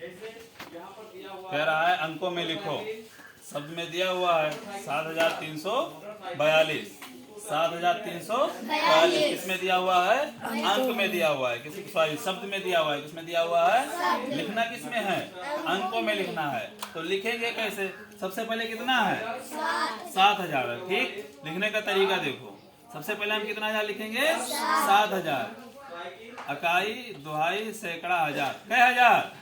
कह रहा है अंकों में लिखो। शब्द में दिया हुआ है 7342, 7342 किसमें दिया हुआ है? अंक में दिया हुआ है। किस सॉरी शब्द में दिया हुआ है। किसमें दिया हुआ है? लिखना किसमें है? अंकों में लिखना है। तो लिखेंगे कैसे? सबसे पहले कितना है? 7000 है। ठीक, लिखने का तरीका देखो। सबसे पहले हम कितना हजार लिखेंगे? 7000। इकाई, दुहाई, सैकड़ा, हजार। कै हजार?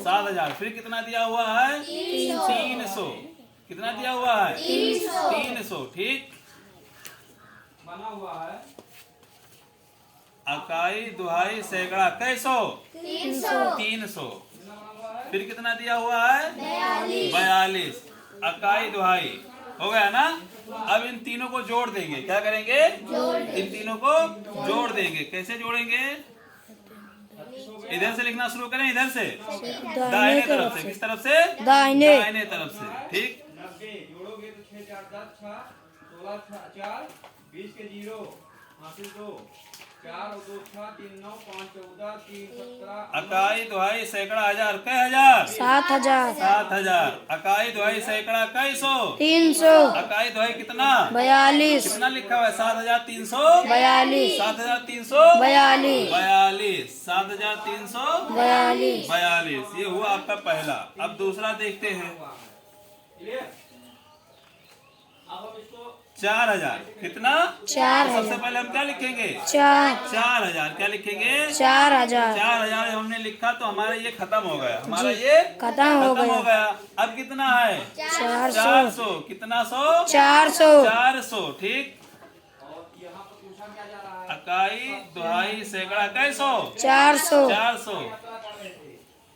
7000। फिर कितना दिया हुआ है? 300। कितना दिया हुआ है? 300। ठीक, बना हुआ है इकाई, दुहाई, सैकड़ा, कैसो? 300। फिर कितना दिया हुआ है? 42। इकाई, दुहाई हो गया ना। अब इन तीनों को जोड़ देंगे। क्या करेंगे? इन तीनों को जोड़ देंगे। कैसे जोड़ेंगे? इधर से लिखना शुरू करें। इधर से दाहिने तरफ से। किस तरफ से? दाहिने तरफ से। ठीक, जोड़ोगे तो 6 4 10 6 16 4 20 के 0 हासिल 2 4 और 2 6 3 9 5 14 3 17। इकाई, दुहाई, सैकड़ा, हजार। कै हजार? 7000। 7000। इकाई, दुहाई, सैकड़ा, कैसो? 300। इकाई, दुहाई कितना? 42। कितना लिखा हुआ है? 7342। 7342। 7342। ये हुआ आपका पहला। अब दूसरा देखते हैं। 4000 कितना? 4000। सबसे पहले हम क्या लिखेंगे? 4000। क्या लिखेंगे? 4000। 4000 हमने लिखा तो हमारा ये खत्म हो गया। हमारा ये खत्म हो गया। अब कितना है? 400। कितना? 400। ठीक, इकाई, दुहाई, सैकड़ा, कैसो? 400।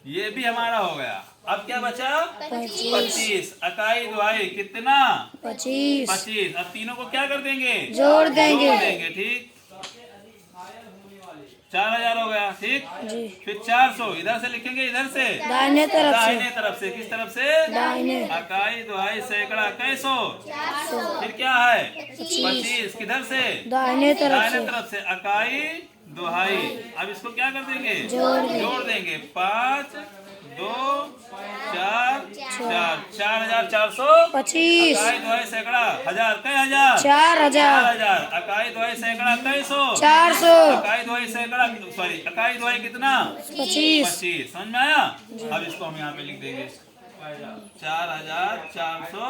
ये भी हमारा हो गया। अब क्या बचा? 25। इकाई, दुहाई कितना? 25। अब तीनों को क्या कर देंगे? जोड़ देंगे। ठीक, 4000 हो गया। ठीक जी। फिर 400 इधर से लिखेंगे। इधर से दाहिने तरफ से। किस तरफ से? दाहिने। इकाई, दुहाई, सैकड़ा, कैसो? फिर क्या है? 25। किधर से? दाहिने तरफ से। इकाई, दुहाई। अब इसको क्या कर देंगे? जोड़ देंगे। 5 2 4 4 4425। इकाई, दुहाई, सैकड़ा, हजार। कै हजार? 4000। इकाई, दुहाई, सैकड़ा, कैसो? 400। इकाई, दुहाई, सैकड़ा सॉरी इकाई, दुहाई कितना? 25। समझ में आया? अब इसको हम यहाँ पे लिख देंगे 4400।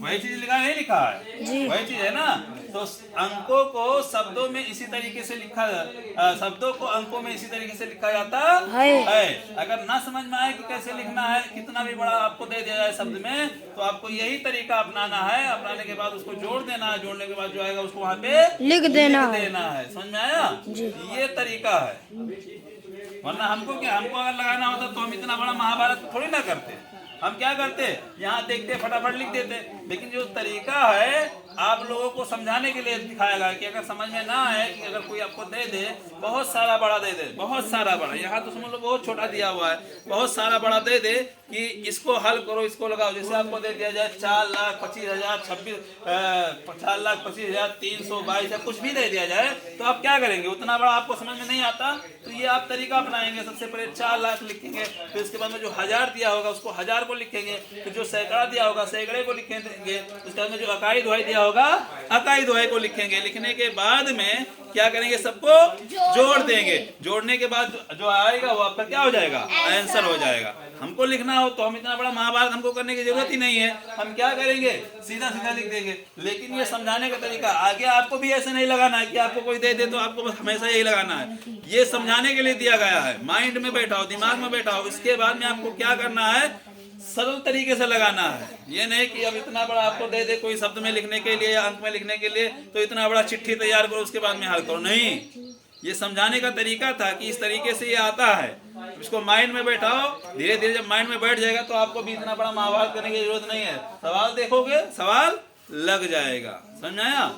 वही चीज लिखा है, लिखा है वही चीज है ना। तो अंकों को शब्दों में इसी तरीके से लिखा, शब्दों को अंकों में इसी तरीके से लिखा जाता है। अगर ना समझ में आए कि कैसे लिखना है, कितना भी बड़ा आपको दे दिया जाए शब्द में, तो आपको यही तरीका अपनाना है। अपनाने के बाद उसको जोड़ देना है। जोड़ने के बाद जो आएगा उसको वहाँ पे लिख देना है। समझ में आया? ये तरीका है। वरना हमको क्या, हमको अगर लगाना होता तो हम इतना बड़ा महाभारत थोड़ी ना करते। हम क्या करते? यहाँ देखते फटाफट लिख देते। लेकिन जो तरीका है आप लोगों को समझाने के लिए दिखाएगा कि अगर समझ में ना आए कि अगर कोई आपको दे दे बहुत सारा बड़ा दे दे, बहुत सारा बड़ा, यहाँ तो समझ लो बहुत छोटा दिया हुआ है, बहुत सारा बड़ा दे दे कि इसको हल करो, इसको लगाओ। जैसे आपको दे दिया जाए 4,25,000 4,25,322 या कुछ भी दे दिया जाए तो आप क्या करेंगे? उतना बड़ा आपको समझ में नहीं आता तो ये आप तरीका अपनाएंगे। सबसे पहले 4 लाख लिखेंगे, फिर इसके बाद में जो 1000 दिया होगा उसको 1000 को लिखेंगे, फिर जो सैकड़ा दिया होगा सैकड़े को लिखेंगे, उसके बाद में जो इकाई, दुहाई दिया होगा इकाई, दुहाई को लिखेंगे। लिखने के बाद में क्या करेंगे? सबको जोड़ देंगे। जोड़ने के बाद जो आएगा वो आपका क्या हो जाएगा? आंसर हो जाएगा। हमको लिखना हो तो हम इतना बड़ा महाभारत हमको करने की जरूरत ही नहीं है। हम क्या करेंगे? सीधा सीधा लिख देंगे। लेकिन ये समझाने का तरीका आगे आपको भी ऐसे नहीं लगाना है कि आपको कोई दे दे तो आपको बस हमेशा यही लगाना है। ये समझाने के लिए दिया गया है। माइंड में बैठाओ, दिमाग में बैठाओ। इसके बाद में आपको क्या करना है? सरल तरीके से लगाना है। ये नहीं कि अब इतना बड़ा आपको दे दे कोई शब्द में लिखने के लिए या अंक में लिखने के लिए तो इतना बड़ा चिट्ठी तैयार करो उसके बाद में हल करो। नहीं, ये समझाने का तरीका था कि इस तरीके से ये आता है। इसको माइंड में बैठाओ। धीरे धीरे जब माइंड में बैठ जाएगा तो आपको भी इतना बड़ा महाभारत करने की जरूरत नहीं है। सवाल देखोगे सवाल लग जाएगा। समझ आया?